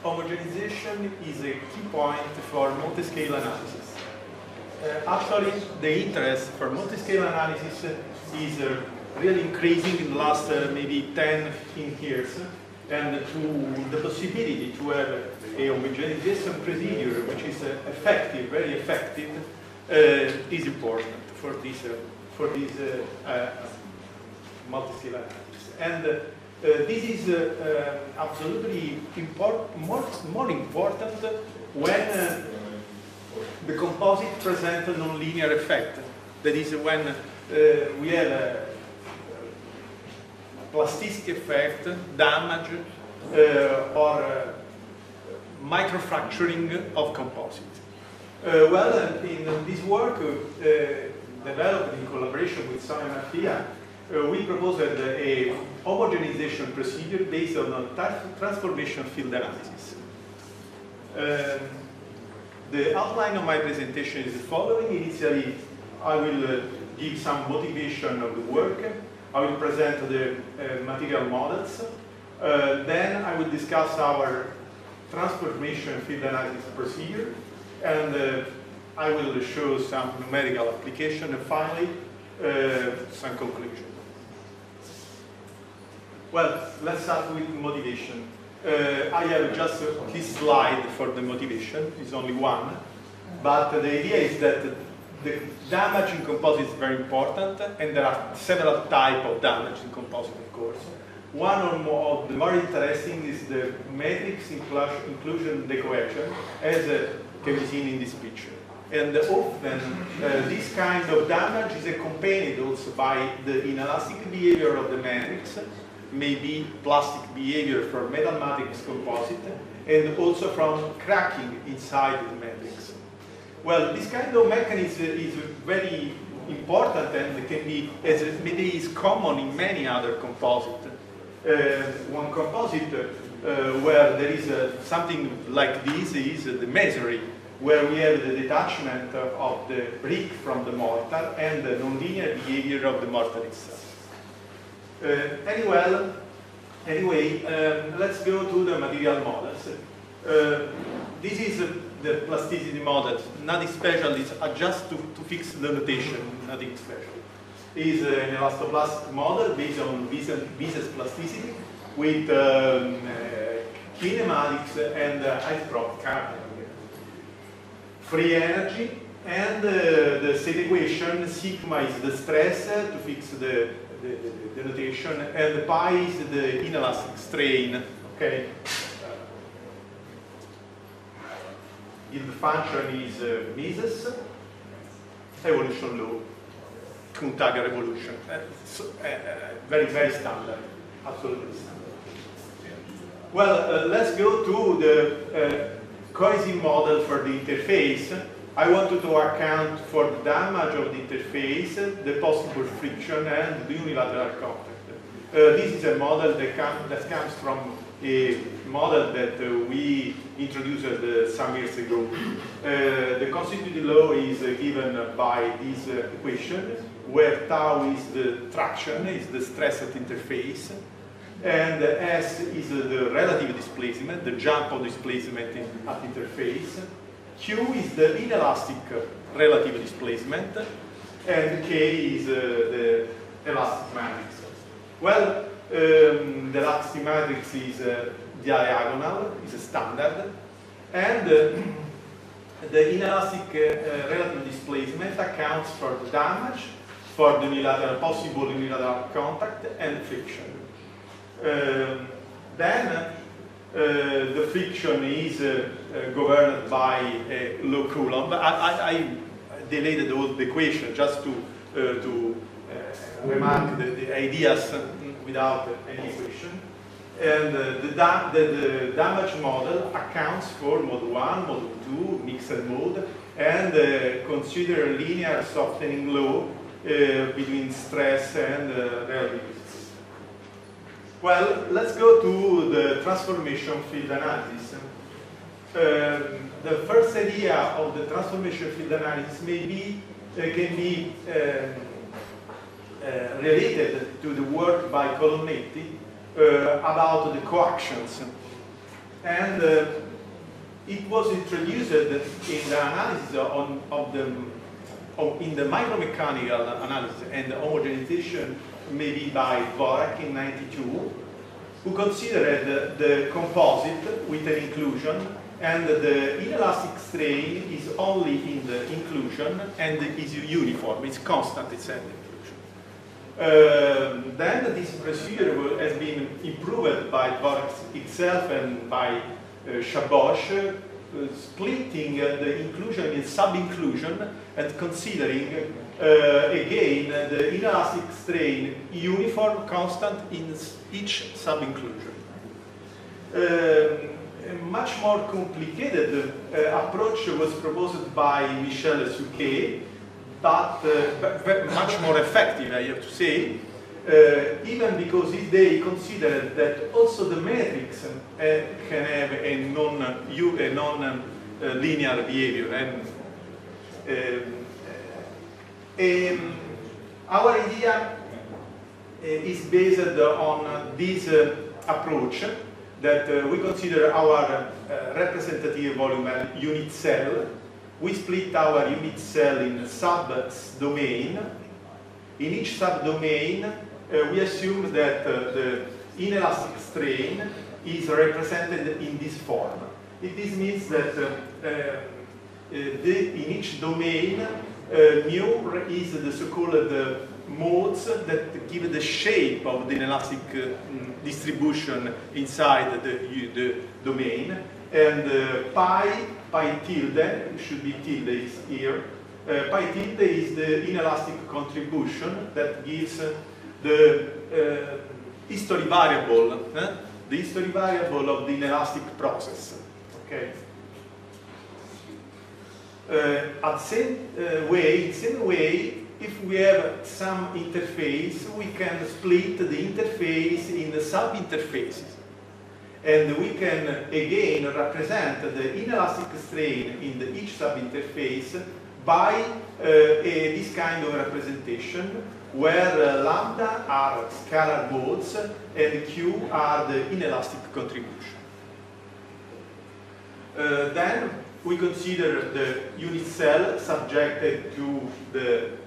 homogenization is a key point for multi-scale analysis. Actually, the interest for multi-scale analysis is really increasing in the last maybe 10, 15 years, and to the possibility to have a homogenization procedure which is effective, very effective, is important for this multi-scale analysis. And this is absolutely more important when the composite presents a nonlinear effect. That is when we have a plasticity effect, damage, or microfracturing of composites. Well, in this work developed in collaboration with Sam and Mattia, we proposed a homogenization procedure based on a transformation field analysis. The outline of my presentation is the following. Initially, I will give some motivation of the work. I will present the material models. Then I will discuss our transformation field analysis procedure. And I will show some numerical application. And finally, some conclusion. Well, let's start with motivation. I have just this slide for the motivation. It's only one. But the idea is that the damage in composite is very important, and there are several types of damage in composite, of course. One or more of the more interesting is the matrix inclusion decohesion, as can be seen in this picture. And often this kind of damage is accompanied also by the inelastic behavior of the matrix, maybe plastic behavior for metal matrix composite, and also from cracking inside the matrix. Well, this kind of mechanism is very important and can be, as it is common in many other composites. One composite where there is something like this is the masonry, where we have the detachment of the brick from the mortar and the nonlinear behavior of the mortar itself. Anyway, let's go to the material models. This is the plasticity model. Nothing special. It's just to fix the notation. Nothing special. It's an elastoplastic model based on viscous plasticity with kinematics and isotropic character. Free energy, and the state equation, sigma is the stress to fix the notation, and pi is the inelastic strain. Okay. Yield function is Mises, evolution law, Kuhn-Tucker evolution. Very, very standard, absolutely standard. Well, let's go to the cohesive model for the interface. I wanted to account for the damage of the interface, the possible friction, and the unilateral contact. This is a model that comes from a model that we introduced some years ago. The constitutive law is given by this equation, where tau is the traction, is the stress at interface, and S is the relative displacement, the jump of displacement at interface. Q is the inelastic relative displacement, and K is the elastic matrix. Well, the elastic matrix is diagonal, is a standard, and the inelastic relative displacement accounts for the damage, for the possible unilateral contact, and friction. Then the friction is governed by law Coulomb. I delayed the equation just to remark the ideas without any equation. And the damage model accounts for mode 1, mode 2, mixed mode, and consider linear softening law between stress and relativity. Well, let's go to the transformation field analysis. The first idea of the transformation field analysis can be related to the work by Colonnetti about the coactions. And it was introduced in the analysis in the micromechanical analysis and homogenization, maybe by Dvorak in '92, who considered the composite with an inclusion, and the inelastic strain is only in the inclusion and is uniform, it's constant, it's an inclusion. Then this procedure has been improved by Dvorak itself and by Chabosh, splitting the inclusion in sub-inclusion and considering again the inelastic strain uniform, constant in each sub-inclusion. A much more complicated approach was proposed by Michel Suquet, but much more effective, I have to say, even because they considered that also the matrix can have a non-linear behavior. And our idea is based on this approach that we consider our representative volume a unit cell. We split our unit cell in sub-domain. In each subdomain, we assume that the inelastic strain is represented in this form. This means that in each domain, mu is the so-called modes that give the shape of the inelastic distribution inside the domain, and pi tilde, should be tilde is here, pi tilde is the inelastic contribution that gives the history variable, the history variable of the inelastic process. Okay. In the same way, if we have some interface, we can split the interface in the sub-interfaces. And we can again represent the inelastic strain in each sub-interface by this kind of representation, where lambda are scalar modes and q are the inelastic contribution. Then we consider the unit cell subjected to the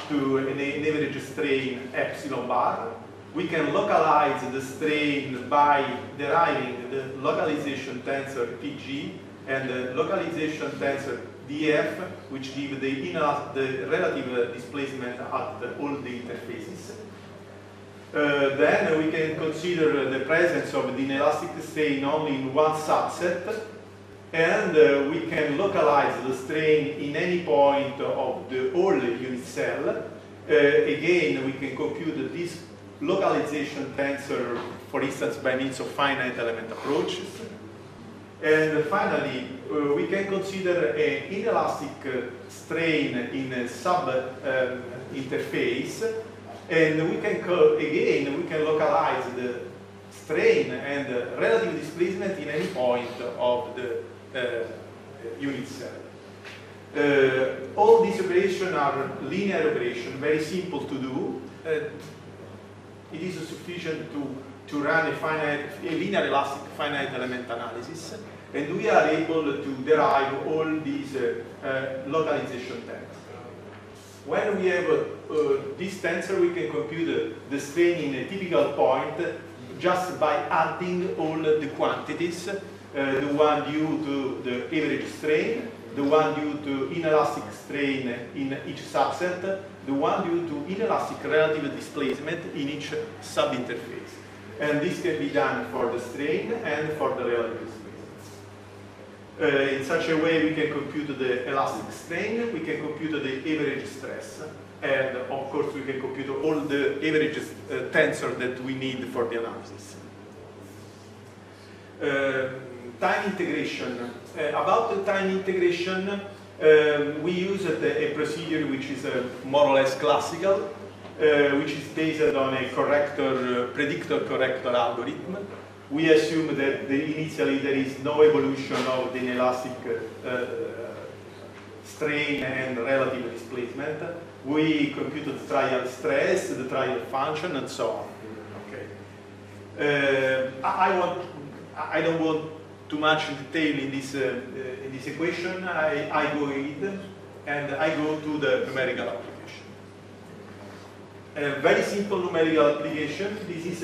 to an average strain epsilon bar. We can localize the strain by deriving the localization tensor Pg and the localization tensor dF, which give the relative displacement at all the interfaces. Then we can consider the presence of the inelastic strain only in one subset, and we can localize the strain in any point of the whole unit cell. Again, we can compute this localization tensor, for instance, by means of finite element approaches. And finally, we can consider an inelastic strain in a sub-interface, and we can localize the strain and relative displacement in any point of the unit cell. All these operations are linear operations, very simple to do. It is sufficient to run a linear elastic finite element analysis, and we are able to derive all these localization tensors. When we have this tensor, we can compute the strain in a typical point just by adding all the quantities, the one due to the average strain, the one due to inelastic strain in each subset, the one due to inelastic relative displacement in each sub-interface. And this can be done for the strain and for the relative displacement. In such a way, we can compute the elastic strain, we can compute the average stress, and of course we can compute all the average tensor that we need for the analysis. Time integration. About the time integration, we used a procedure which is more or less classical, which is based on a predictor-corrector algorithm. We assume that initially there is no evolution of the inelastic strain and relative displacement. We compute the trial stress, the trial function, and so on. Okay. I I don't want too much detail in this equation. I go ahead and I go to the numerical application. A very simple numerical application. This is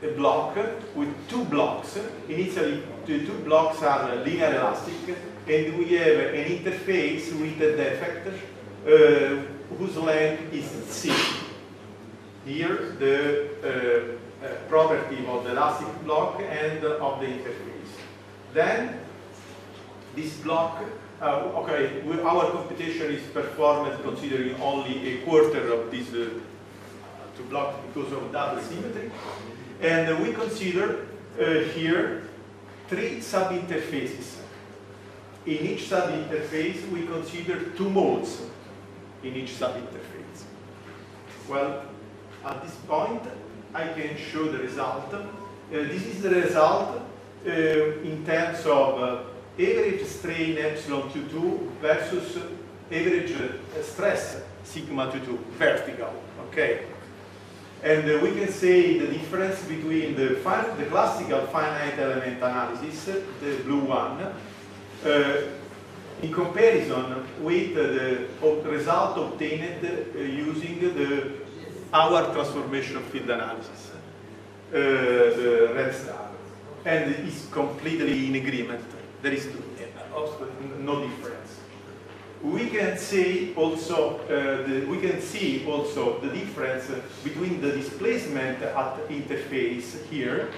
a block with two blocks. Initially, the two blocks are linear elastic, and we have an interface with a defect whose length is C. Here, the property of the elastic block and of the interface. Then, this block, our computation is performed considering only a quarter of these two blocks because of double symmetry. And we consider here three subinterfaces. In each subinterface, we consider two modes in each subinterface. Well, at this point, I can show the result. This is the result in terms of average strain epsilon Q2 versus average stress sigma Q2, vertical, okay? And we can say the difference between the classical finite element analysis, the blue one, in comparison with the result obtained using our transformation of field analysis, the red star, and it's completely in agreement. There is no difference. We can see also the difference between the displacement at interface here,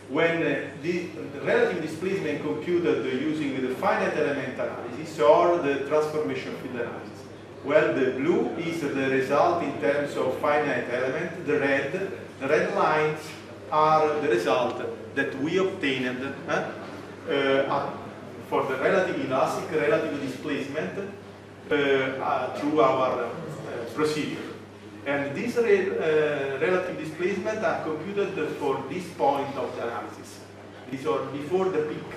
when the relative displacement computed using the finite element analysis or the transformation field analysis. Well, the blue is the result in terms of finite element. The red lines are the result that we obtained for the relative elastic relative displacement through our procedure. And these relative displacement are computed for this point of the analysis. These are before the peak.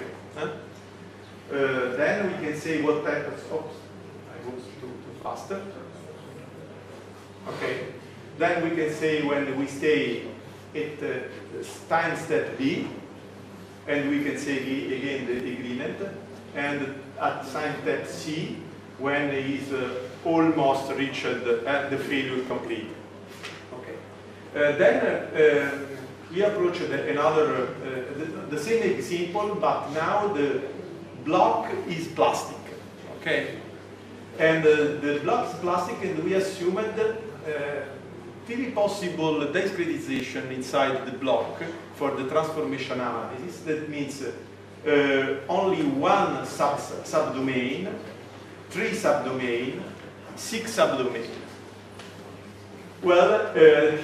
Then we can say what type of... Oops, I was too faster. Okay. Then we can say when we stay at time step D, and we can say again the agreement, and at time step C, when it is almost reached the failure complete. Okay. Then we approach another, the same example, but now the block is plastic. Okay. And the block is plastic, and we assumed very possible discretization inside the block for the transformation analysis. That means only one subdomain, 3 subdomain, 6 subdomain. Well,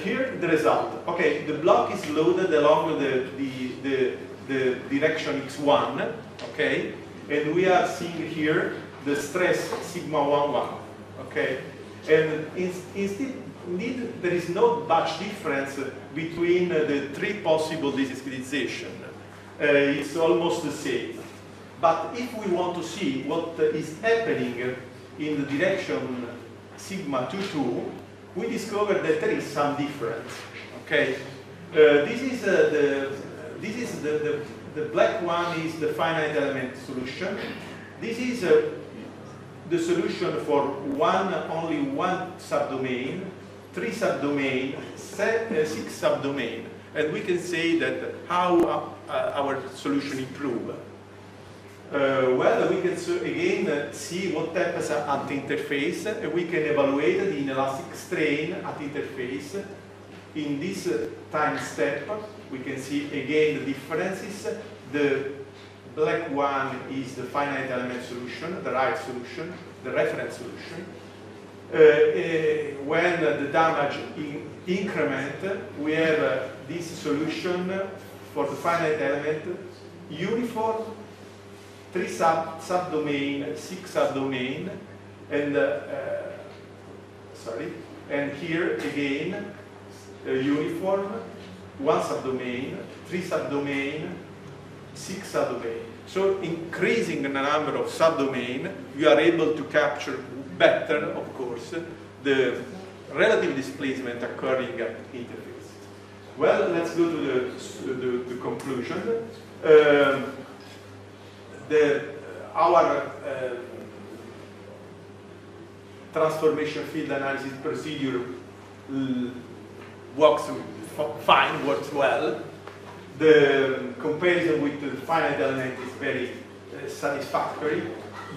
here the result. Okay, the block is loaded along the direction x1. Okay, and we are seeing here the stress sigma 1,1. Okay, and indeed there is not much difference between the 3 possible discretization. It's almost the same. But if we want to see what is happening in the direction sigma 2,2, we discover that there is some difference. Okay, this is the black one is the finite element solution. This is the solution for only one subdomain, 3 subdomain, 6 subdomain, and we can say that how our solution improve. Well, we can again see what happens at the interface, and we can evaluate the inelastic strain at interface. In this time step, we can see again the differences. The black one is the finite element solution, the right solution, the reference solution. When the damage increment, we have this solution for the finite element, uniform, 3 subdomain, 6 subdomain, and and here again uniform, 1 subdomain, 3 subdomain, 6 subdomain. So increasing the number of subdomain, we are able to capture better, of course, the relative displacement occurring at interface. Well, let's go to the conclusion. Our transformation field analysis procedure works fine, works well. The comparison with the finite element is very satisfactory,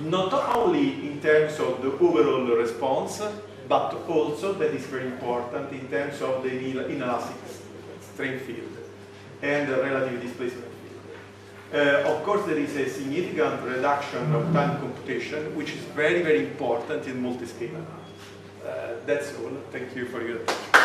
not only in terms of the overall response, but also, that is very important, in terms of the inelastic strain field and the relative displacement field. Of course, there is a significant reduction of time computation, which is very, very important in multi-scale analysis. That's all. Thank you for your attention.